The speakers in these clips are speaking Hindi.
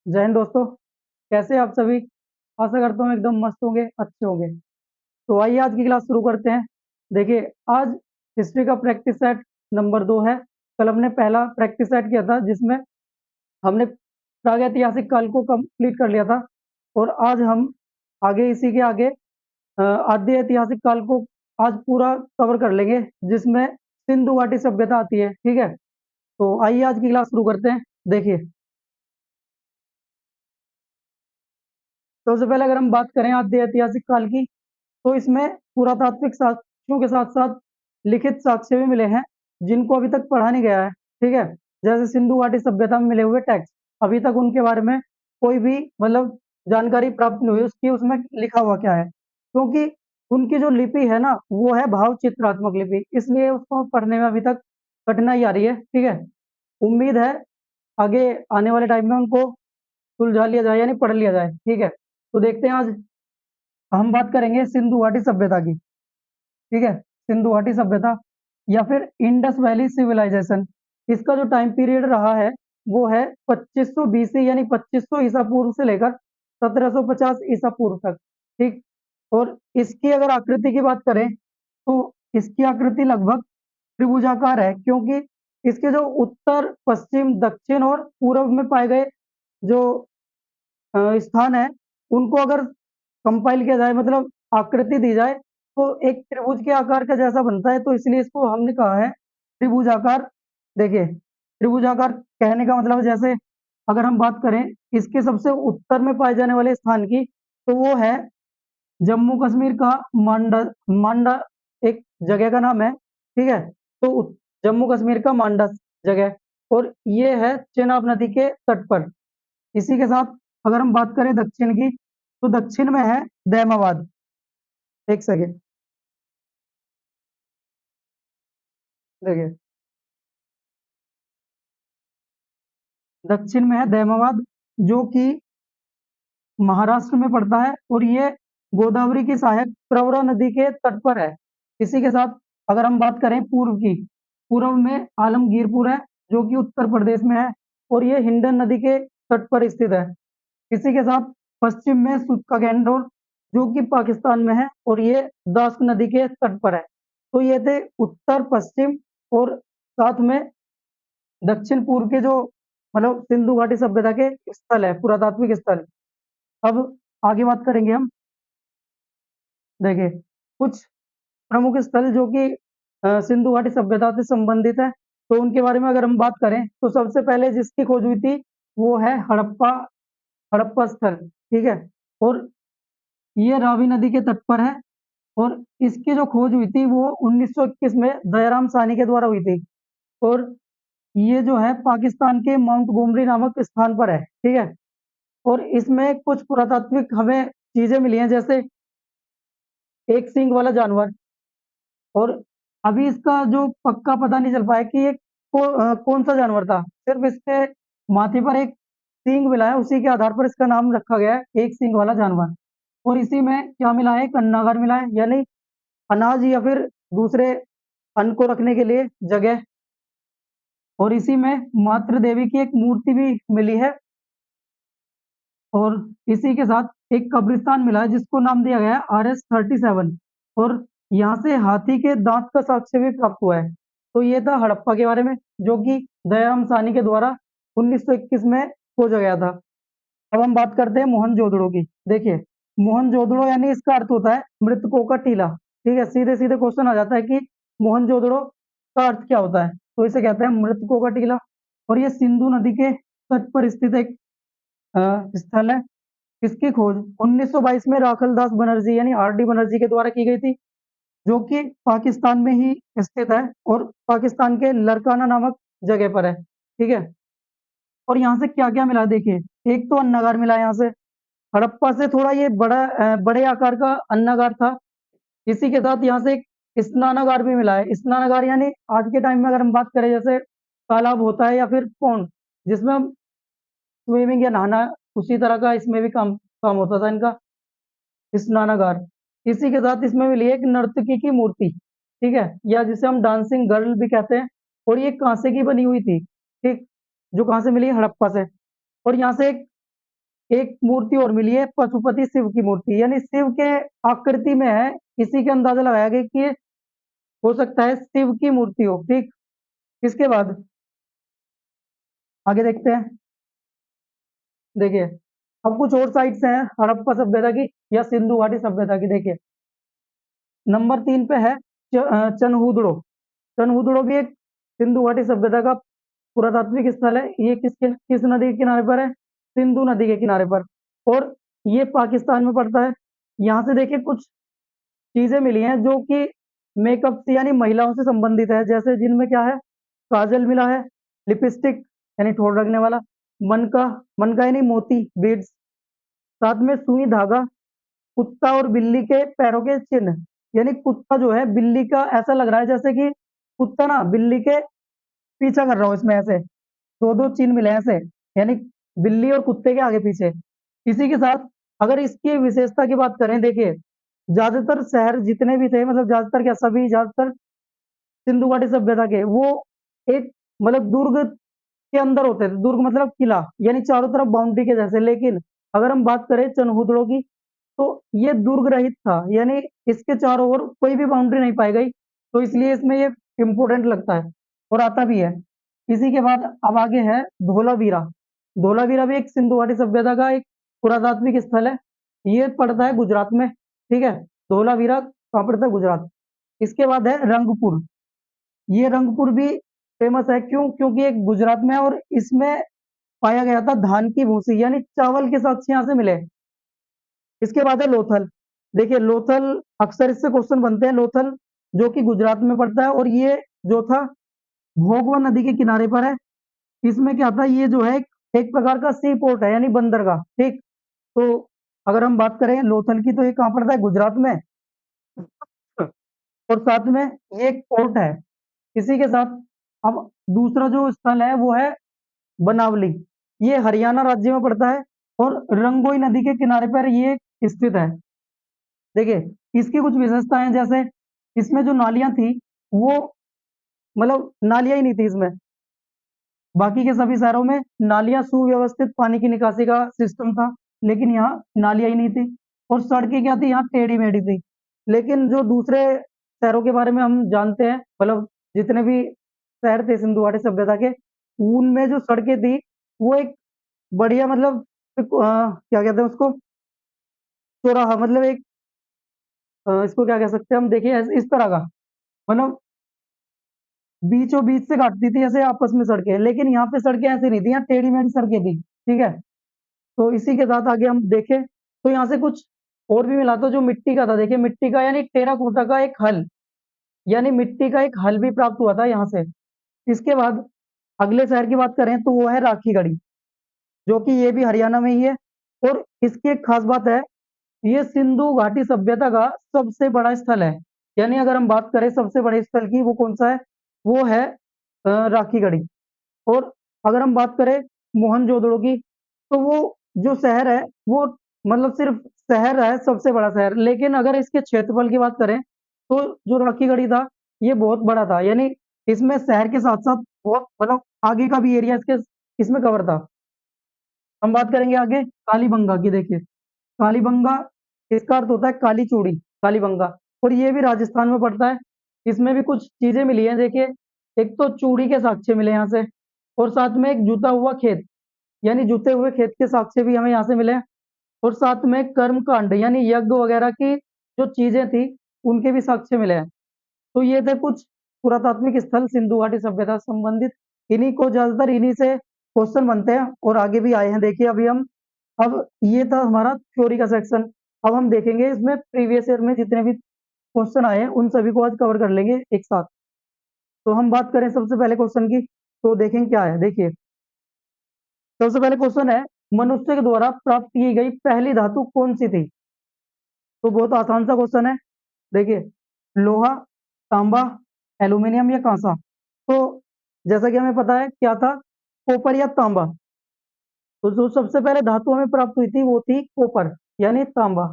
जय हिंद दोस्तों। कैसे हैं आप सभी? आशा करता हूँ एकदम मस्त होंगे, अच्छे होंगे। तो आइए आज की क्लास शुरू करते हैं। देखिए, आज हिस्ट्री का प्रैक्टिस सेट नंबर 2 है। कल हमने पहला प्रैक्टिस सेट किया था जिसमें हमने प्रागैतिहासिक काल को कंप्लीट कर लिया था। और आज हम आगे इसी के आगे आद्य ऐतिहासिक काल को आज पूरा कवर कर लेंगे, जिसमें सिंधु घाटी सभ्यता आती है। ठीक है, तो आइए आज की क्लास शुरू करते हैं। देखिए, सबसे पहले अगर हम बात करें आद्य ऐतिहासिक काल की, तो इसमें पुरातात्विक साक्ष्यों के साथ साथ लिखित साक्ष्य भी मिले हैं, जिनको अभी तक पढ़ा नहीं गया है। ठीक है, जैसे सिंधु घाटी सभ्यता में मिले हुए टेक्स्ट, अभी तक उनके बारे में कोई भी मतलब जानकारी प्राप्त नहीं हुई उसकी, उसमें लिखा हुआ क्या है, क्योंकि उनकी जो लिपि है ना, वो है भाव चित्रात्मक लिपि, इसलिए उसको पढ़ने में अभी तक कठिनाई आ रही है। ठीक है, उम्मीद है आगे आने वाले टाइम में उनको सुलझा लिया जाए, यानी पढ़ लिया जाए। ठीक है, तो देखते हैं आज हम बात करेंगे सिंधु घाटी सभ्यता की। ठीक है, सिंधु घाटी सभ्यता या फिर इंडस वैली सिविलाइजेशन, इसका जो टाइम पीरियड रहा है वो है 2500 बीसी, यानी 2500 ईसा पूर्व से लेकर 1750 ईसा पूर्व तक। ठीक, और इसकी अगर आकृति की बात करें तो इसकी आकृति लगभग त्रिभुजाकार है, क्योंकि इसके जो उत्तर, पश्चिम, दक्षिण और पूर्व में पाए गए जो स्थान है, उनको अगर कंपाइल किया जाए, मतलब आकृति दी जाए, तो एक त्रिभुज के आकार का जैसा बनता है, तो इसलिए इसको हमने कहा है त्रिभुजाकार। देखिए, त्रिभुजाकार कहने का मतलब जैसे अगर हम बात करें इसके सबसे उत्तर में पाए जाने वाले स्थान की, तो वो है जम्मू कश्मीर का मांडा। मांडा एक जगह का नाम है। ठीक है, तो जम्मू कश्मीर का मांडा जगह, और ये है चेनाब नदी के तट पर। इसी के साथ अगर हम बात करें दक्षिण की, तो दक्षिण में है दैमाबाद। एक सेकेंड, देखिए, दक्षिण में है दैमाबाद, जो कि महाराष्ट्र में पड़ता है, और ये गोदावरी की सहायक प्रवरा नदी के तट पर है। इसी के साथ अगर हम बात करें पूर्व की, पूर्व में आलमगीरपुर है, जो कि उत्तर प्रदेश में है, और ये हिंडन नदी के तट पर स्थित है। इसी के साथ पश्चिम में सुत्कागेंडोर, जो कि पाकिस्तान में है, और ये दास नदी के तट पर है। तो ये थे उत्तर, पश्चिम और साथ में दक्षिण पूर्व के जो मतलब सिंधु घाटी सभ्यता के स्थल है, पुरातात्विक स्थल। अब आगे बात करेंगे हम। देखिए, कुछ प्रमुख स्थल जो कि सिंधु घाटी सभ्यता से संबंधित है, तो उनके बारे में अगर हम बात करें तो सबसे पहले जिसकी खोज हुई थी वो है हड़प्पा। हड़प्पा स्थल। ठीक है, और ये रावी नदी के तट पर है, और इसकी जो खोज हुई थी वो 1921 में दयाराम साहनी के द्वारा हुई थी। और ये जो है पाकिस्तान के माउंट गोमरी नामक स्थान पर है। ठीक है, और इसमें कुछ पुरातात्विक हमें चीजें मिली हैं, जैसे एक सींग वाला जानवर। और अभी इसका जो पक्का पता नहीं चल पाया कि ये कौन सा जानवर था, सिर्फ इसके माथे पर एक सींग मिला है, उसी के आधार पर इसका नाम रखा गया है एक सींग वाला जानवर। और इसी में क्या मिला है, एक अन्नागार मिला है, यानी अनाज या फिर दूसरे अन्न को रखने के लिए जगह। और इसी में मातृ देवी की एक मूर्ति भी मिली है। और इसी के साथ एक कब्रिस्तान मिला है जिसको नाम दिया गया है RS-37। और यहाँ से हाथी के दांत का साक्ष्य भी प्राप्त हुआ है। तो ये था हड़प्पा के बारे में, जो कि दयाराम साहनी के द्वारा 1921 में खोजा गया था। अब हम बात करते हैं मोहनजोदड़ो की। देखिए, मोहनजोदड़ो यानी इसका अर्थ होता है मृतकों का टीला। ठीक है, सीधे सीधे क्वेश्चन आ जाता है कि मोहनजोदड़ो का अर्थ क्या होता है, तो इसे कहते हैं मृतकों का टीला। और ये सिंधु नदी के तट पर स्थित एक स्थल है। इसकी खोज 1922 में राखल दास बनर्जी यानी RD बनर्जी के द्वारा की गई थी, जो कि पाकिस्तान में ही स्थित है, और पाकिस्तान के लरकाना नामक जगह पर है। ठीक है, और यहाँ से क्या क्या मिला देखिए, एक तो अन्नागार मिला यहाँ से। हड़प्पा से थोड़ा ये बड़े आकार का अन्नागार था। इसी के साथ यहाँ से एक स्नानागार भी मिला है। स्नानागार यानी आज के टाइम में अगर हम बात करें, जैसे तालाब होता है या फिर पौंड, जिसमें हम स्विमिंग या नहाना, उसी तरह का इसमें भी काम काम होता था इनका, स्नानागार। इसी के साथ इसमें मिली है एक नर्तकी की मूर्ति। ठीक है, या जिसे हम डांसिंग गर्ल भी कहते हैं, और ये कांसे की बनी हुई थी। ठीक, जो कहाँ से मिली, हड़प्पा से। और यहाँ से एक एक मूर्ति और मिली है, पशुपति शिव की मूर्ति, यानी शिव के आकृति में है। इसी के अंदाजा लगाया गया कि ये हो सकता है शिव की मूर्ति हो। ठीक, इसके बाद आगे देखते हैं। देखिए, अब कुछ और साइट्स हैं हड़प्पा सभ्यता की या सिंधु घाटी सभ्यता की। देखिए, नंबर 3 पे है चनहुदड़ो। चनहुदड़ो भी एक सिंधु घाटी सभ्यता का पुरातात्विक स्थल है। ये किस नदी के किनारे पर है? सिंधु नदी के किनारे पर, और ये पाकिस्तान में पड़ता है। यहाँ से देखिए कुछ चीजें मिली हैं जो कि मेकअप से यानी महिलाओं से संबंधित है, जैसे जिनमें क्या है, काजल मिला है, लिपस्टिक यानी ठोर रखने वाला, मन का यानी मोती बीड्स, साथ में सुई धागा, कुत्ता और बिल्ली के पैरों के चिन्ह, यानी कुत्ता जो है बिल्ली का, ऐसा लग रहा है जैसे कि कुत्ता ना बिल्ली के पीछा कर रहा हो। इसमें ऐसे दो दो चिन्ह मिले हैं ऐसे, यानी बिल्ली और कुत्ते के आगे पीछे। इसी के साथ अगर इसकी विशेषता की बात करें, देखिए ज्यादातर शहर जितने भी थे, मतलब ज्यादातर क्या, सभी ज्यादातर सिंधु घाटी सभ्यता के, वो एक मतलब दुर्ग के अंदर होते थे। दुर्ग मतलब किला, यानी चारों तरफ बाउंड्री के जैसे। लेकिन अगर हम बात करें चनहुदड़ो की, तो ये दुर्ग रहित था, यानी इसके चारों ओर कोई भी बाउंड्री नहीं पाई गई। तो इसलिए इसमें ये इंपोर्टेंट लगता है और आता भी है। इसी के बाद अब आगे है धोलावीरा। धोलावीरा भी एक सिंधु घाटी सभ्यता का एक पुरातात्विक स्थल है। ये पड़ता है गुजरात में। ठीक है, धोलावीरा कहाँ पड़ता है? गुजरात। इसके बाद है रंगपुर। ये रंगपुर भी फेमस है, क्यों? क्योंकि एक गुजरात में है और इसमें पाया गया था धान की भूसी, यानी चावल के साक्ष्य यहाँ से मिले। इसके बाद है लोथल। देखिए लोथल अक्सर इससे क्वेश्चन बनते हैं। लोथल जो कि गुजरात में पड़ता है, और ये जो था भोगवा नदी के किनारे पर है। इसमें क्या था, ये जो है एक प्रकार का सी पोर्ट है, यानी बंदरगाह। ठीक, तो अगर हम बात करें लोथल की, तो ये कहाँ पड़ता है? गुजरात में, और साथ में ये एक पोर्ट है। इसी के साथ अब दूसरा जो स्थल है वो है बनावली। ये हरियाणा राज्य में पड़ता है और रंगोई नदी के किनारे पर ये स्थित है। देखिए इसकी कुछ विशेषताएं हैं, जैसे इसमें जो नालियां थी वो, मतलब नालियां ही नहीं थी इसमें। बाकी के सभी शहरों में नालियां, सुव्यवस्थित पानी की निकासी का सिस्टम था, लेकिन यहाँ नालियां ही नहीं थी। और सड़कें क्या थी, यहाँ टेढ़ी मेढ़ी थी। लेकिन जो दूसरे शहरों के बारे में हम जानते हैं, मतलब जितने भी शहर थे सिंधु घाटी सभ्यता के, उनमें जो सड़कें थी वो एक बढ़िया, मतलब क्या कहते हैं उसको, चौराहा, मतलब एक इसको क्या कह सकते हैं हम, देखिए इस तरह का, मतलब बीचों बीच से काटती थी ऐसे आपस में सड़कें। लेकिन यहाँ पे सड़कें ऐसी नहीं थी, यहाँ टेढ़ी मेढ़ी सड़कें थी। ठीक है, तो इसी के साथ आगे हम देखें तो यहाँ से कुछ और भी मिला था जो मिट्टी का था। देखिए मिट्टी का यानी टेराकोटा का एक हल, यानी मिट्टी का एक हल भी प्राप्त हुआ था यहाँ से। इसके बाद अगले शहर की बात करें तो वो है राखीगढ़ी, जो कि ये भी हरियाणा में ही है। और इसकी एक खास बात है, ये सिंधु घाटी सभ्यता का सबसे बड़ा स्थल है। यानी अगर हम बात करें सबसे बड़े स्थल की, वो कौन सा है? वो है राखीगढ़ी। और अगर हम बात करें मोहनजोदड़ो की, तो वो जो शहर है वो, मतलब सिर्फ शहर है सबसे बड़ा शहर, लेकिन अगर इसके क्षेत्रफल की बात करें तो जो राखीगढ़ी था ये बहुत बड़ा था। यानी इसमें शहर के साथ साथ बहुत, मतलब आगे का भी एरिया इसके इसमें कवर था। हम बात करेंगे आगे कालीबंगा की। देखिए कालीबंगा, इसका अर्थ होता है काली चूड़ी, कालीबंगा। और ये भी राजस्थान में पड़ता है। इसमें भी कुछ चीजें मिली हैं। देखिए एक तो चूड़ी के साक्ष्य मिले यहाँ से, और साथ में एक जुता हुआ खेत, यानी जुते हुए खेत के साक्ष्य भी हमें यहाँ से मिले। और साथ में कर्म कांड, यानी यज्ञ वगैरह की जो चीजें थी उनके भी साक्ष्य मिले हैं। तो ये थे कुछ पुरातात्विक स्थल सिंधु घाटी सभ्यता से संबंधित। इन्हीं को ज्यादातर इन्हीं से क्वेश्चन बनते हैं और आगे भी आए हैं। देखिए अभी हम, अब ये था हमारा थ्योरी का सेक्शन। अब हम देखेंगे इसमें प्रीवियस ईयर में जितने भी क्वेश्चन आए हैं उन सभी को आज कवर कर लेंगे एक साथ। तो हम बात करें सबसे पहले क्वेश्चन की, तो देखेंगे क्या है। देखिए सबसे पहले क्वेश्चन है, मनुष्य के द्वारा प्राप्त की गई पहली धातु कौन सी थी? तो बहुत आसान सा क्वेश्चन है। देखिए लोहा, तांबा, एल्यूमिनियम या कांसा। तो जैसा कि हमें पता है क्या था, कॉपर या तांबा। तो जो सबसे पहले धातु हमें प्राप्त हुई थी वो थी कॉपर, यानी तांबा,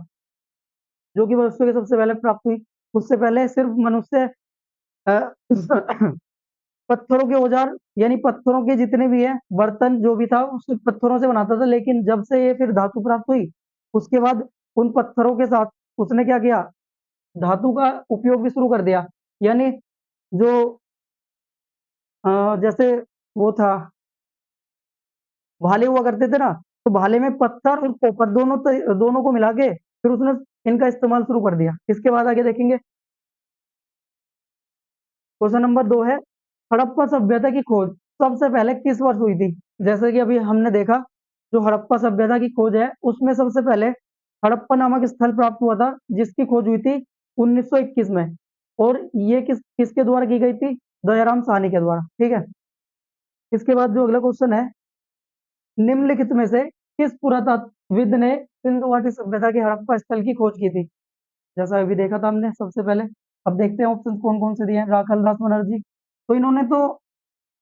जो कि मनुष्य के सबसे पहले प्राप्त हुई। उससे पहले सिर्फ मनुष्य अ, पत्थरों के औजार यानी पत्थरों के जितने भी है बर्तन जो भी था उस पत्थरों से बनाता था, लेकिन जब से ये फिर धातु प्राप्त हुई उसके बाद उन पत्थरों के साथ उसने क्या किया, धातु का उपयोग भी शुरू कर दिया। यानी जो जैसे वो था, भाले हुआ करते थे ना, तो भाले में पत्थर और कॉपर दोनों को मिला के फिर उसने इनका इस्तेमाल शुरू कर दिया। इसके बाद आगे देखेंगे, क्वेश्चन नंबर 2 है, हड़प्पा सभ्यता की खोज सबसे पहले किस वर्ष हुई थी? जैसे कि अभी हमने देखा, जो हड़प्पा सभ्यता की खोज है उसमें सबसे पहले हड़प्पा नामक स्थल प्राप्त हुआ था, जिसकी खोज हुई थी 1921 में। और ये किसके द्वारा की गई थी? दयाराम साहनी के द्वारा। ठीक है। इसके बाद जो अगला क्वेश्चन है, निम्नलिखित में से किस पुरातत्वविद ने सिंधु घाटी सभ्यता के हड़प्पा स्थल की खोज की थी? जैसा अभी देखा था हमने सबसे पहले। अब देखते हैं ऑप्शन कौन कौन से दिए हैं। राखल दास बनर्जी, तो इन्होंने तो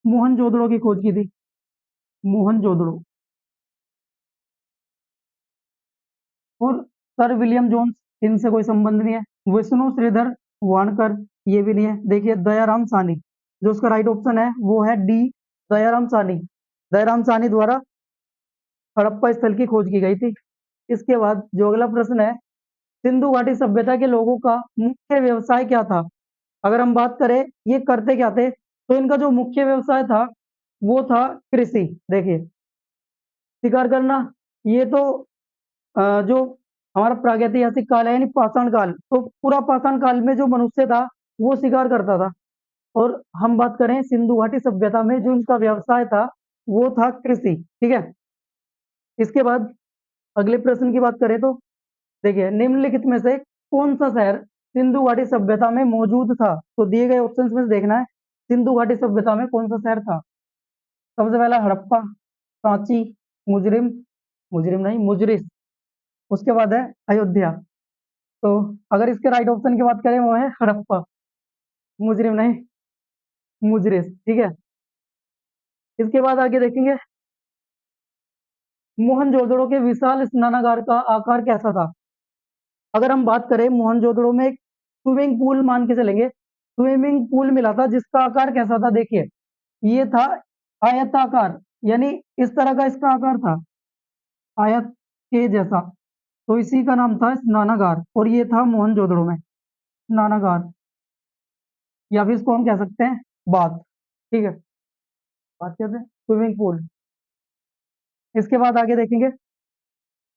मोहनजोदड़ो की खोज की थी, मोहनजोदड़ो। और सर विलियम जोन्स, इनसे कोई संबंध नहीं है। विष्णु श्रीधर वाणकर, ये भी नहीं है। देखिए दयाराम साहनी, जो उसका राइट ऑप्शन है वो है डी, दयाराम साहनी। दयाराम साहनी द्वारा हड़प्पा स्थल की खोज की गई थी। इसके बाद जो अगला प्रश्न है, सिंधु घाटी सभ्यता के लोगों का मुख्य व्यवसाय क्या था? अगर हम बात करें ये करते क्या थे, तो इनका जो मुख्य व्यवसाय था वो था कृषि। देखिए, शिकार करना, ये तो जो हमारा प्रागैतिहासिक काल है यानी पाषाण काल, तो पूरा पाषाण काल में जो मनुष्य था वो शिकार करता था। और हम बात करें सिंधु घाटी सभ्यता में जो इनका व्यवसाय था वो था कृषि। ठीक है। इसके बाद अगले प्रश्न की बात करें तो देखिए, निम्नलिखित में से कौन सा शहर सिंधु घाटी सभ्यता में मौजूद था? तो दिए गए ऑप्शंस में से देखना है सिंधु घाटी सभ्यता में कौन सा शहर था। सबसे पहला हड़प्पा, सांची, मुजरिम, मुजरिम नहीं मुजरिस, उसके बाद है अयोध्या। तो अगर इसके राइट ऑप्शन की बात करें वो है हड़प्पा, मुजरिम नहीं मुजरिस। ठीक है। इसके बाद आगे देखेंगे, मोहनजोदड़ो के विशाल स्नानागार का आकार कैसा था? अगर हम बात करें मोहनजोदड़ो में एक स्विमिंग पूल मान के चलेंगे, स्विमिंग पूल मिला था जिसका आकार कैसा था? देखिए, ये था आयताकार, यानी इस तरह का इसका आकार था, आयत के जैसा। तो इसी का नाम था स्नानागार, और ये था मोहनजोदड़ो में स्नानागार, या फिर इसको हम कह सकते हैं बाथ। ठीक है, बात कहते हैं स्विमिंग पूल। इसके बाद आगे देखेंगे,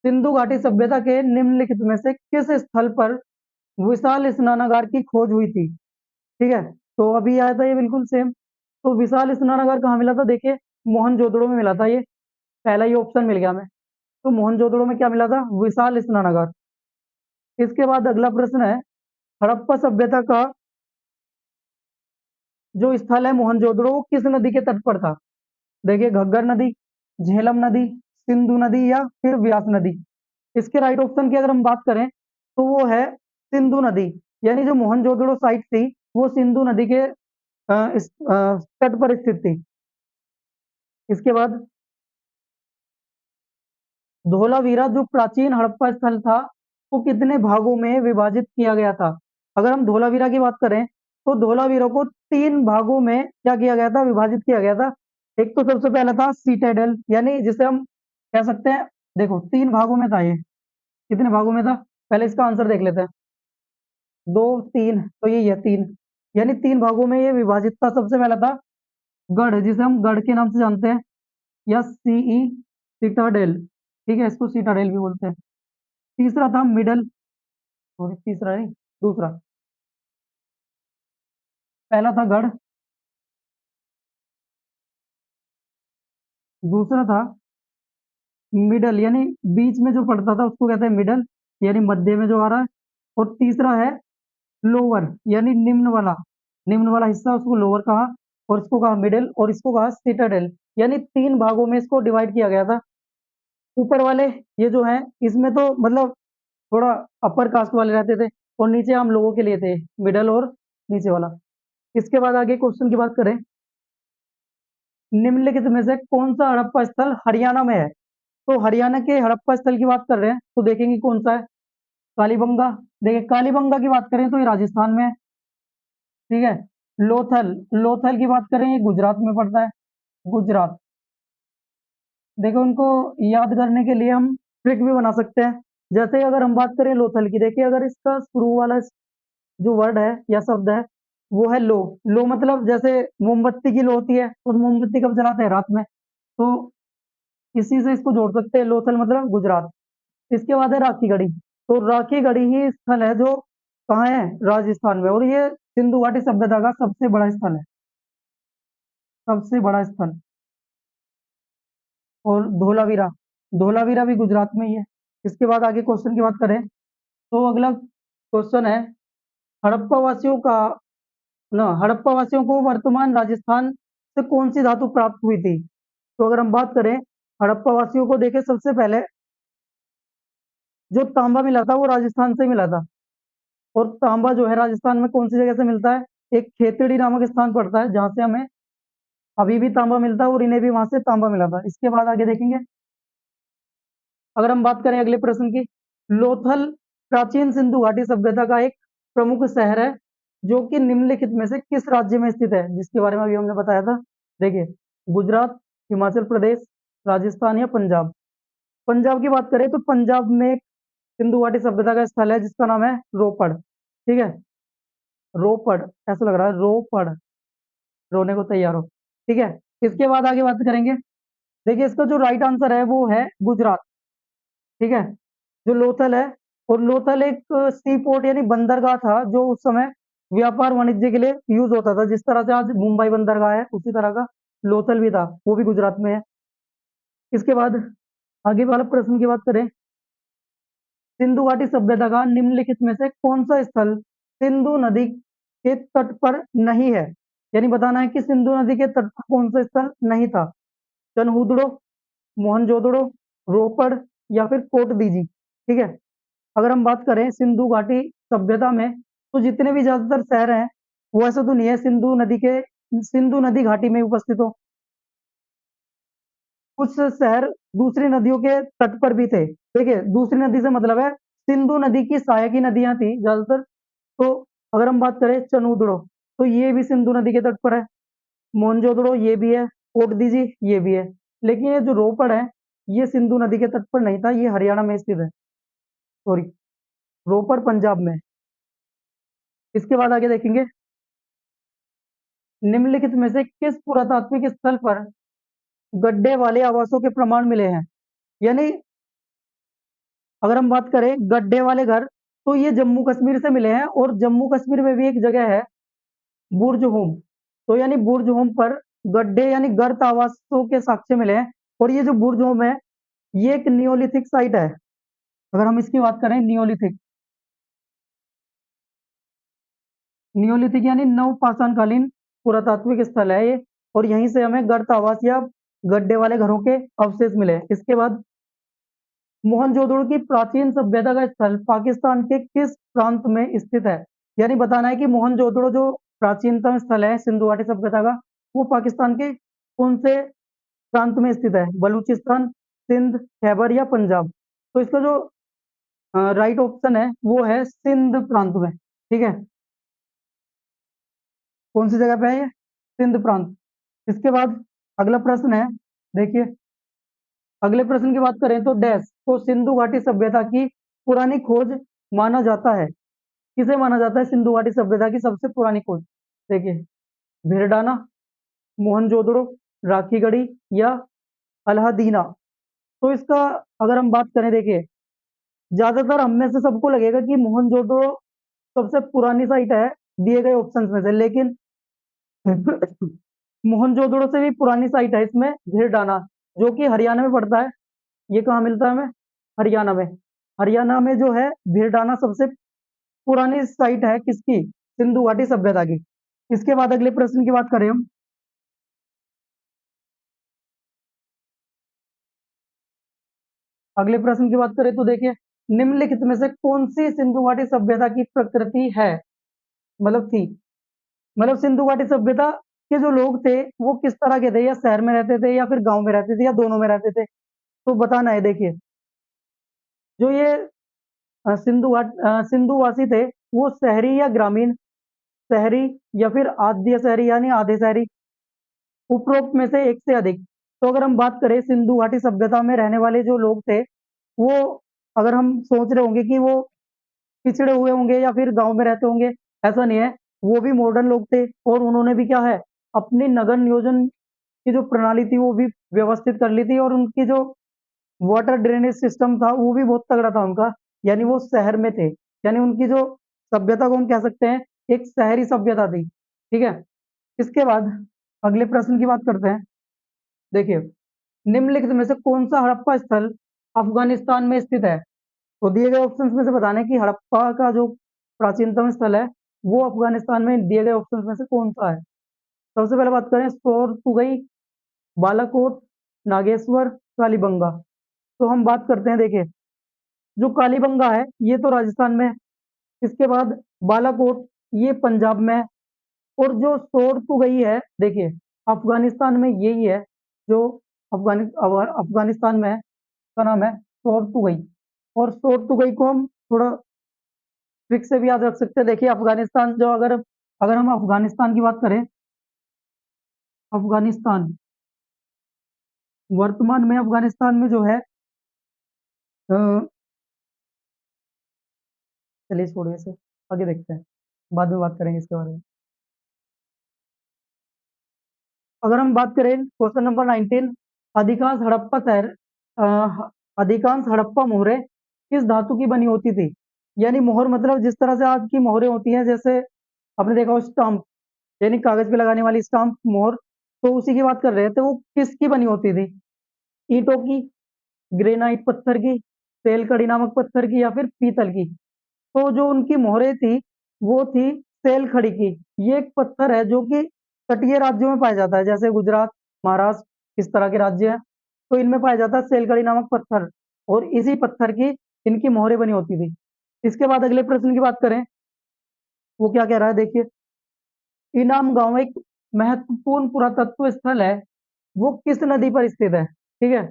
सिंधु घाटी सभ्यता के निम्नलिखित में से किस स्थल पर विशाल स्नानागार की खोज हुई थी? ठीक है। तो अभी आया था ये बिल्कुल सेम। तो विशाल स्नानागार कहाँ मिला था? देखिए, मोहनजोदड़ो में मिला था ये, पहला ही ऑप्शन मिल गया हमें। तो मोहनजोदड़ो में क्या मिला था? विशाल स्नानागार। इसके बाद अगला प्रश्न है, हड़प्पा सभ्यता का जो स्थल है मोहनजोदड़ो वो किस नदी के तट पर था? देखिए, घग्गर नदी, झेलम नदी, सिंधु नदी, या फिर व्यास नदी। इसके राइट ऑप्शन की अगर हम बात करें तो वो है सिंधु नदी, यानी जो मोहनजोदड़ो साइट थी वो सिंधु नदी के तट पर स्थित थी। इसके बाद धोलावीरा जो प्राचीन हड़प्पा स्थल था वो कितने भागों में विभाजित किया गया था? अगर हम धोलावीरा की बात करें तो धोलावीरा को 3 भागों में क्या किया गया था? विभाजित किया गया था। एक तो सबसे पहला था सीटाडेल, यानी जिसे हम कह सकते हैं, देखो 3 भागों में था ये। कितने भागों में था? पहले इसका आंसर देख लेते हैं। 2, 3, तो ये है 3, यानी 3 भागों में ये विभाजित था। सबसे पहला था गढ़, जिसे हम गढ़ के नाम से जानते हैं, या सीई, सीटाडेल। ठीक है, इसको सीटाडेल भी बोलते हैं। तीसरा था मिडल, सॉरी तीसरा नहीं, दूसरा। पहला था गढ़, दूसरा था मिडल, यानी बीच में जो पड़ता था उसको कहते हैं मिडल, यानी मध्य में जो आ रहा है। और तीसरा है लोअर, यानी निम्न वाला हिस्सा, उसको लोअर कहा, और इसको कहा मिडिल, और इसको कहा सिटाडेल। यानी 3 भागों में इसको डिवाइड किया गया था। ऊपर वाले ये जो है इसमें तो मतलब थोड़ा अपर कास्ट वाले रहते थे, और नीचे हम लोगों के लिए थे मिडल और नीचे वाला। इसके बाद आगे क्वेश्चन की बात करें, निम्नलिखित में से कौन सा हड़प्पा स्थल हरियाणा में है? तो हरियाणा के हड़प्पा स्थल की बात कर रहे हैं तो देखेंगे कौन सा है। कालीबंगा। देखिए, कालीबंगा की बात करें तो ये राजस्थान में है। ठीक है। लोथल, लोथल की बात करें ये गुजरात में पड़ता है, गुजरात। देखो उनको याद करने के लिए हम ट्रिक भी बना सकते हैं। जैसे अगर हम बात करें लोथल की, देखिए अगर इसका शुरू वाला जो वर्ड है या शब्द है वो है लो। लो मतलब जैसे मोमबत्ती की लो होती है, और मोमबत्ती कब जलाते हैं? रात में। तो इसी से इसको जोड़ सकते हैं, लोथल मतलब गुजरात। इसके बाद है राखी गढ़ी। तो राखी गढ़ी ही स्थल है जो कहाँ है? राजस्थान में। और ये सिंधु घाटी सभ्यता का सबसे बड़ा स्थल है, सबसे बड़ा स्थल। और धोलावीरा, धोलावीरा भी गुजरात में ही है। इसके बाद आगे क्वेश्चन की बात करें तो अगला क्वेश्चन है, हड़प्पा वासियों का ना, हड़प्पा वासियों को वर्तमान राजस्थान से कौन सी धातु प्राप्त हुई थी? तो अगर हम बात करें हड़प्पा वासियों को, देखें सबसे पहले जो तांबा मिला था वो राजस्थान से मिला था। और तांबा जो है राजस्थान में कौन सी जगह से मिलता है? एक खेतड़ी नामक स्थान पड़ता है जहां से हमें अभी भी तांबा मिलता है, और इन्हें भी वहां से तांबा मिला था। इसके बाद आगे देखेंगे, अगर हम बात करें अगले प्रश्न की, लोथल प्राचीन सिंधु घाटी सभ्यता का एक प्रमुख शहर है जो कि निम्नलिखित में से किस राज्य में स्थित है? जिसके बारे में अभी हमने बताया था। देखिए, गुजरात, हिमाचल प्रदेश, राजस्थान या पंजाब। पंजाब की बात करें तो पंजाब में एक सिंधु घाटी सभ्यता का स्थल है जिसका नाम है रोपड़। ठीक है, रोपड़, ऐसा लग रहा है रोपड़, रोने को तैयार हो। ठीक है, इसके बाद आगे बात करेंगे। देखिए इसका जो राइट आंसर है वो है गुजरात। ठीक है, जो लोथल है, और लोथल एक सी पोर्ट यानी बंदरगाह था जो उस समय व्यापार वाणिज्य के लिए यूज होता था। जिस तरह से आज मुंबई बंदरगाह है उसी तरह का लोथल भी था, वो भी गुजरात में है। इसके बाद आगे वाला प्रश्न की बात करें, सिंधु घाटी सभ्यता का निम्नलिखित में से कौन सा स्थल सिंधु नदी के तट पर नहीं है? यानी बताना है कि सिंधु नदी के तट पर कौन सा स्थल नहीं था। चनहुदड़ो, मोहनजोदड़ो, रोपड़ या फिर कोट दीजी। ठीक है, अगर हम बात करें सिंधु घाटी सभ्यता में, तो जितने भी ज्यादातर शहर हैं वो ऐसा तो नहीं है सिंधु नदी घाटी में उपस्थित हो। कुछ शहर दूसरी नदियों के तट पर भी थे। देखिए दूसरी नदी से मतलब है सिंधु नदी की सहायकी नदियां थी ज्यादातर। तो अगर हम बात करें चनूदड़ो, तो ये भी सिंधु नदी के तट पर है। मोहनजोदड़ो ये भी है, कोटदीजी ये भी है। लेकिन ये जो रोपड़ है ये सिंधु नदी के तट पर नहीं था, ये हरियाणा में स्थित है। सॉरी, रोपड़ पंजाब में। इसके बाद आगे देखेंगे, निम्नलिखित में से किस पुरातात्विक स्थल पर गड्ढे वाले आवासों के प्रमाण मिले हैं? यानी अगर हम बात करें गड्ढे वाले घर, तो ये जम्मू कश्मीर से मिले हैं। और जम्मू कश्मीर में भी एक जगह है बुर्ज होम। तो यानी बुर्ज होम पर गड्ढे यानी गर्त आवासों के साक्ष्य मिले हैं। और ये जो बुर्ज होम है ये एक नियोलिथिक साइट है। अगर हम इसकी बात करें नियोलिथिक, नियोलिथिक यानी नवपाषाणकालीन पुरातात्विक स्थल है ये। और यहीं से हमें गर्त आवास या गड्ढे वाले घरों के अवशेष मिले। इसके बाद मोहनजोदड़ो की प्राचीन सभ्यता का स्थल पाकिस्तान के किस प्रांत में स्थित है? यानी बताना है कि मोहनजोदड़ो जो प्राचीनतम स्थल है सिंधु घाटी सभ्यता का, वो पाकिस्तान के कौन से प्रांत में स्थित है? बलूचिस्तान, सिंध, खैबर या पंजाब। तो इसका जो राइट ऑप्शन है वो है सिंध प्रांत में। ठीक है, कौन सी जगह पे है ये? सिंध प्रांत। इसके बाद अगला प्रश्न है, देखिए अगले प्रश्न की बात करें तो डैश को सिंधु घाटी सभ्यता की पुरानी खोज माना जाता है? किसे माना जाता है सिंधु घाटी सभ्यता की सबसे पुरानी खोज? देखिए, भिरडाना, मोहनजोदड़ो, राखीगढ़ी या अलादीना। तो इसका अगर हम बात करें, देखिए ज्यादातर हम में से सबको लगेगा कि मोहनजोदड़ो सबसे पुरानी साइट है दिए गए ऑप्शंस में से। लेकिन मोहनजोदड़ो से भी पुरानी साइट है इसमें भिरडाना, जो कि हरियाणा में पड़ता है। ये कहाँ मिलता है हमें? हरियाणा में। हरियाणा में जो है भिरडाना सबसे पुरानी साइट है किसकी? सिंधु घाटी सभ्यता की। इसके बाद अगले प्रश्न की बात करें हम, अगले प्रश्न की बात करें तो देखिए निम्नलिखित में से कौन सी सिंधु घाटी सभ्यता की प्रकृति है? मतलब थी, मतलब सिंधु घाटी सभ्यता के जो लोग थे वो किस तरह के थे? या शहर में रहते थे या फिर गांव में रहते थे या दोनों में रहते थे? तो बताना है। देखिए जो ये सिंधुवासी थे वो शहरी या ग्रामीण, शहरी या फिर आद्य शहरी यानी आधे शहरी, उपरोक्त में से एक से अधिक। तो अगर हम बात करें सिंधु घाटी सभ्यता में रहने वाले जो लोग थे, वो अगर हम सोच रहे होंगे कि वो पिछड़े हुए होंगे या फिर गांव में रहते होंगे, ऐसा नहीं है। वो भी मॉडर्न लोग थे और उन्होंने भी क्या है, अपनी नगर नियोजन की जो प्रणाली थी वो भी व्यवस्थित कर ली थी, और उनकी जो वाटर ड्रेनेज सिस्टम था वो भी बहुत तगड़ा था उनका, यानी वो शहर में थे। यानी उनकी जो सभ्यता को हम कह सकते हैं एक शहरी सभ्यता थी। ठीक है, इसके बाद अगले प्रश्न की बात करते हैं। देखिए, निम्नलिखित में से कौन सा हड़प्पा स्थल अफगानिस्तान में स्थित है? तो दिए गए ऑप्शंस में से बताना है कि हड़प्पा का जो प्राचीनतम स्थल है वो अफगानिस्तान में दिए गए ऑप्शंस में से कौन सा है। सबसे पहले बात करें सोरतुगई, बालाकोट, नागेश्वर, कालीबंगा। तो हम बात करते हैं, देखिए जो कालीबंगा है ये तो राजस्थान में है, इसके बाद बालाकोट ये पंजाब में है, और जो सोरतुगई है देखिए अफगानिस्तान में यही है, जो अफगानिस्तान में है, उसका नाम है सोरतुगई। और सोरतुगई को हम थोड़ा ट्रिक से भी याद रख सकते हैं। देखिए अफगानिस्तान जो अगर अगर हम अफगानिस्तान की बात करें, अफगानिस्तान वर्तमान में अफगानिस्तान में जो है अ, चलिए छोड़िए इसे, आगे देखते हैं, बाद में बात करेंगे इसके बारे में। अगर हम बात करें क्वेश्चन नंबर 19, अधिकांश हड़प्पा शहर अधिकांश हड़प्पा मोहरें किस धातु की बनी होती थी? यानी मोहर मतलब जिस तरह से आज की मोहरें होती हैं, जैसे आपने देखा हो स्टाम्प, यानी कागज पे लगाने वाली स्टाम्प मोहर, तो उसी की बात कर रहे थे। वो किसकी बनी होती थी? ईंटों की, ग्रेनाइट पत्थर की, तेलकड़ी नामक पत्थर की, या फिर पीतल की? तो जो उनकी मोहरें थी वो थी तेलखड़ी की। ये एक पत्थर है जो कि तटीय राज्यों में पाया जाता है, जैसे गुजरात, महाराष्ट्र, इस तरह के राज्य हैं, तो इनमें पाया जाता है सेलकड़ी नामक पत्थर, और इसी पत्थर की इनकी मोहरें बनी होती थी। इसके बाद अगले प्रश्न की बात करें, वो क्या कह रहा है, देखिए इनाम गांव एक महत्वपूर्ण पुरातत्व स्थल है, वो किस नदी पर स्थित है? ठीक है,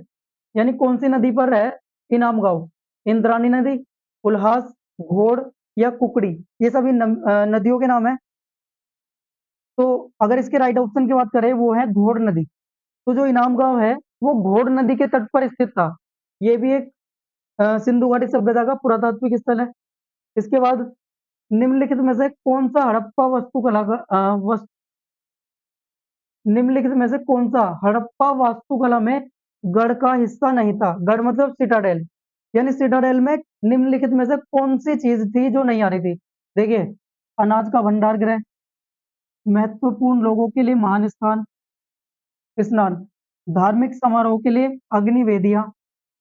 यानी कौन सी नदी पर है इनाम गांव? इंद्राणी नदी, उल्हास, घोड़, या कुकड़ी? ये सभी नदियों के नाम है। तो अगर इसके राइट ऑप्शन की बात करें वो है घोड़ नदी। तो जो इनाम गांव है वो घोड़ नदी के तट पर स्थित था। ये भी एक सिंधु घाटी सभ्यता का पुरातात्विक स्थल है। इसके बाद निम्नलिखित में से कौन सा हड़प्पा वास्तुकला का निम्नलिखित में से कौन सा हड़प्पा वास्तुकला में गढ़ का हिस्सा नहीं था? गढ़ मतलब सिटाडेल, यानी सिटाडेल में निम्नलिखित में से कौन सी चीज थी जो नहीं आ रही थी? देखिए, अनाज का भंडार गृह, महत्वपूर्ण लोगों के लिए महान स्थान स्नान, धार्मिक समारोह के लिए अग्नि वेदियां,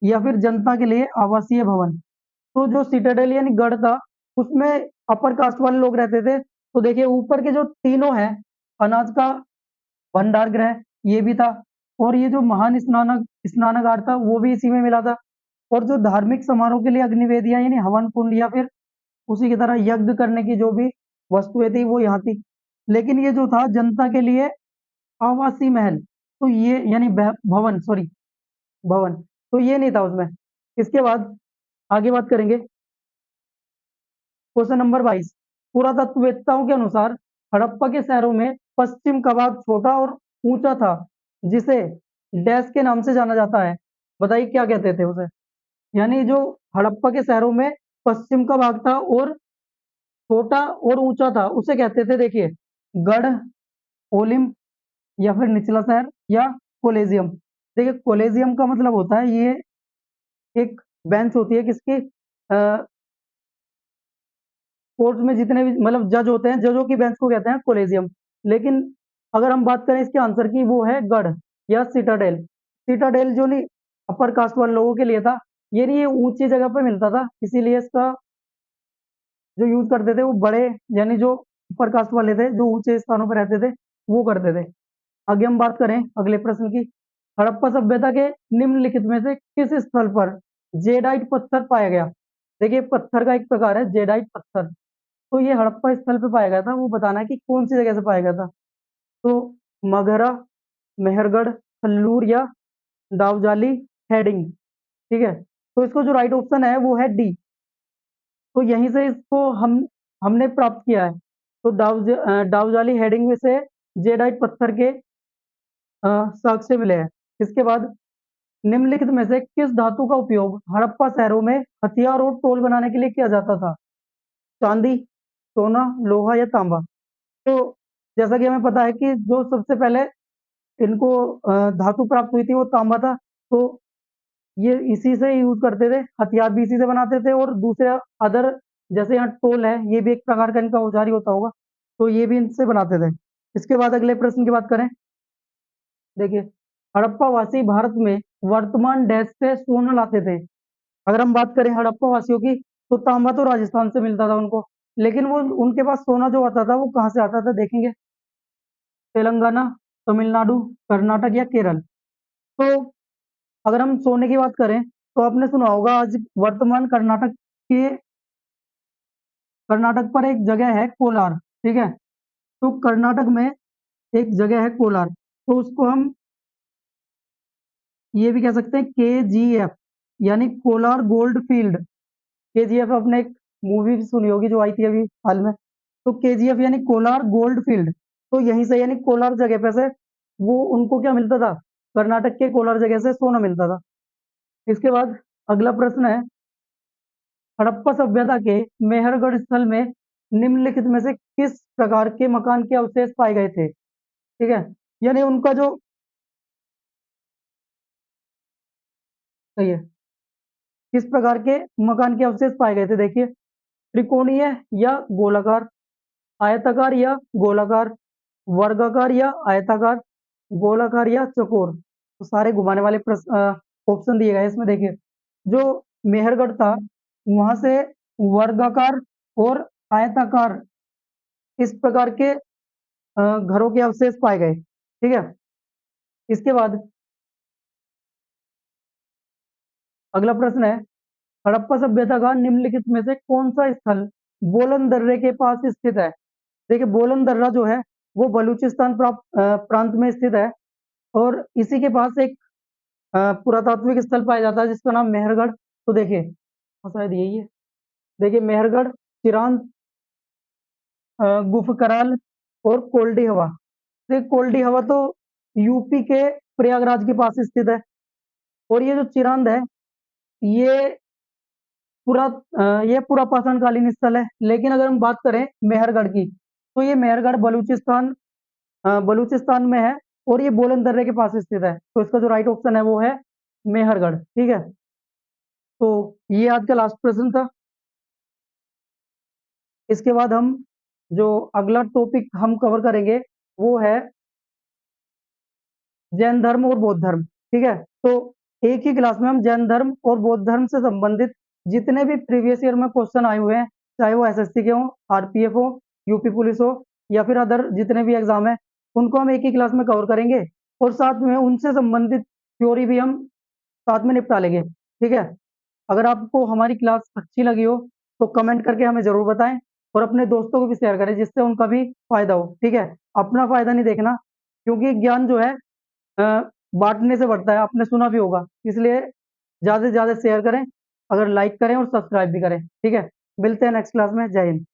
या फिर जनता के लिए आवासीय भवन। तो जो सिटाडेल यानी गढ़ था उसमें अपर कास्ट वाले लोग रहते थे। तो देखिए ऊपर के जो तीनों हैं, अनाज का भंडार गृह ये भी था, और ये जो महान स्नानागार था वो भी इसी में मिला था, और जो धार्मिक समारोह के लिए अग्निवेदियां यानी हवन कुंड, या फिर उसी की तरह यज्ञ करने की जो भी वस्तुएं थी वो यहाँ थी। लेकिन ये जो था जनता के लिए आवासीय महल, तो ये यानी भवन, सॉरी भवन, तो ये नहीं था उसमें। इसके बाद आगे बात करेंगे, क्वेश्चन नंबर 22, पुरातत्ववेत्ताओं के अनुसार हड़प्पा के शहरों में पश्चिम का भाग छोटा और ऊंचा था, जिसे डैश के नाम से जाना जाता है। बताइए क्या कहते थे उसे? यानी जो हड़प्पा के शहरों में पश्चिम का भाग था और छोटा और ऊंचा था, उसे कहते थे, देखिए गढ़, ओलिम्प, या फिर निचला शहर, या कोलेजियम। देखिए कोलेजियम का मतलब होता है ये एक बेंच होती है किसकी, कोर्ट में जितने भी मतलब जज होते हैं, जजों की बेंच को कहते हैं कोलेजियम। लेकिन अगर हम बात करें इसके आंसर की, वो है गढ़ या सिटाडेल। सिटाडेल जो नहीं अपर कास्ट वाले लोगों के लिए था, ये नहीं, ये ऊंची जगह पे मिलता था, इसीलिए इसका जो यूज करते थे वो बड़े, यानी जो अपर कास्ट वाले थे जो ऊंचे स्थानों पर रहते थे वो करते थे। आगे हम बात करें अगले प्रश्न की, हड़प्पा सभ्यता के निम्नलिखित में से किस स्थल पर जेडाइट पत्थर पाया गया? देखिए पत्थर का एक प्रकार है जेडाइट पत्थर, तो ये हड़प्पा स्थल पे पाया गया था, वो बताना है कि कौन सी जगह से पाया गया था। तो मगहरा, मेहरगढ़, खल्लूर, या दावजाली हेडिंग? ठीक है, तो इसको जो राइट ऑप्शन है वो है डी। तो यहीं से इसको हमने प्राप्त किया है। तो डाउजाली हेडिंग में से जेडाइट पत्थर के साक्ष्य मिले हैं। इसके बाद निम्नलिखित में से किस धातु का उपयोग हड़प्पा शहरों में हथियार और टोल बनाने के लिए किया जाता था? चांदी, सोना, लोहा या तांबा? तो जैसा कि हमें पता है कि जो सबसे पहले इनको धातु प्राप्त हुई थी वो तांबा था। तो ये इसी से यूज करते थे, हथियार भी इसी से बनाते थे, और दूसरे अदर जैसे यहाँ टोल है, ये भी एक प्रकार का इनका औजार ही होता होगा, तो ये भी इनसे बनाते थे। इसके बाद अगले प्रश्न की बात करें, देखिए, हड़प्पा वासी भारत में वर्तमान डैश से सोना लाते थे। अगर हम बात करें हड़प्पा वासियों की, तो तांबा तो राजस्थान से मिलता था उनको, लेकिन वो उनके पास सोना जो आता था वो कहाँ से आता था देखेंगे, तेलंगाना, तमिलनाडु, कर्नाटक या केरल? तो अगर हम सोने की बात करें, तो आपने सुना होगा आज वर्तमान कर्नाटक पर एक जगह है कोलार, ठीक है? तो कर्नाटक में एक जगह है कोलार, तो उसको हम ये भी कह सकते हैं KGF, यानी कोलार गोल्ड फील्ड। KGF आपने एक मूवी भी सुनी होगी जो आई थी अभी हाल में, तो KGF यानी कोलार गोल्ड फील्ड। तो यहीं से, यानी कोलार जगह पे से वो उनको क्या मिलता था, कर्नाटक के कोलार जगह से सोना मिलता था। इसके बाद अगला प्रश्न है, हड़प्पा सभ्यता के मेहरगढ़ स्थल में निम्नलिखित में से किस प्रकार के मकान के अवशेष पाए गए थे? ठीक है, यानी उनका जो, सही है, किस प्रकार के मकान के अवशेष पाए गए थे? देखिए, त्रिकोणीय या गोलाकार, आयताकार या गोलाकार, वर्गाकार या आयताकार, गोलाकार या चौकोर? तो सारे घुमाने वाले ऑप्शन दिए गए हैं इसमें। देखिए, जो मेहरगढ़ था वहां से वर्गाकार और आयताकार इस प्रकार के घरों के अवशेष पाए गए, ठीक है? इसके बाद अगला प्रश्न है, हड़प्पा सभ्यता का निम्नलिखित में से कौन सा स्थल बोलन दर्रे के पास स्थित है? देखिए, बोलन दर्रा जो है वो बलूचिस्तान प्रांत में स्थित है, और इसी के पास एक पुरातात्विक स्थल पाया जाता है जिसका नाम मेहरगढ़। तो देखिए, शायद यही है। देखिए, मेहरगढ़, चिरांद, गुफकराल और कोल्डी हवा। देखिए, कोल्डी हवा तो यूपी के प्रयागराज के पास स्थित है, और ये जो चिरांद है ये ये पूरा पाषाण कालीन स्थल है। लेकिन अगर हम बात करें मेहरगढ़ की, तो ये मेहरगढ़ बलूचिस्तान में है, और ये बोलन दर्रे के पास स्थित है। तो इसका जो राइट ऑप्शन है वो है मेहरगढ़, ठीक है? तो ये आज का लास्ट प्रश्न था। इसके बाद हम जो अगला टॉपिक हम कवर करेंगे वो है जैन धर्म और बौद्ध धर्म, ठीक है? तो एक ही क्लास में हम जैन धर्म और बौद्ध धर्म से संबंधित जितने भी प्रीवियस ईयर में क्वेश्चन आए हुए हैं, चाहे वो SSC के हो, RPF हो, यूपी पुलिस हो, या फिर अदर जितने भी एग्जाम है, उनको हम एक ही क्लास में कवर करेंगे, और साथ में उनसे संबंधित थ्योरी भी हम साथ में निपटा लेंगे, ठीक है? अगर आपको हमारी क्लास अच्छी लगी हो तो कमेंट करके हमें जरूर बताएं, और अपने दोस्तों को भी शेयर करें जिससे उनका भी फायदा हो, ठीक है? अपना फायदा नहीं देखना, क्योंकि ज्ञान जो है बांटने से बढ़ता है, आपने सुना भी होगा, इसलिए ज्यादा से ज्यादा शेयर करें, अगर लाइक करें और सब्सक्राइब भी करें, ठीक है? मिलते हैं नेक्स्ट क्लास में। जय हिंद।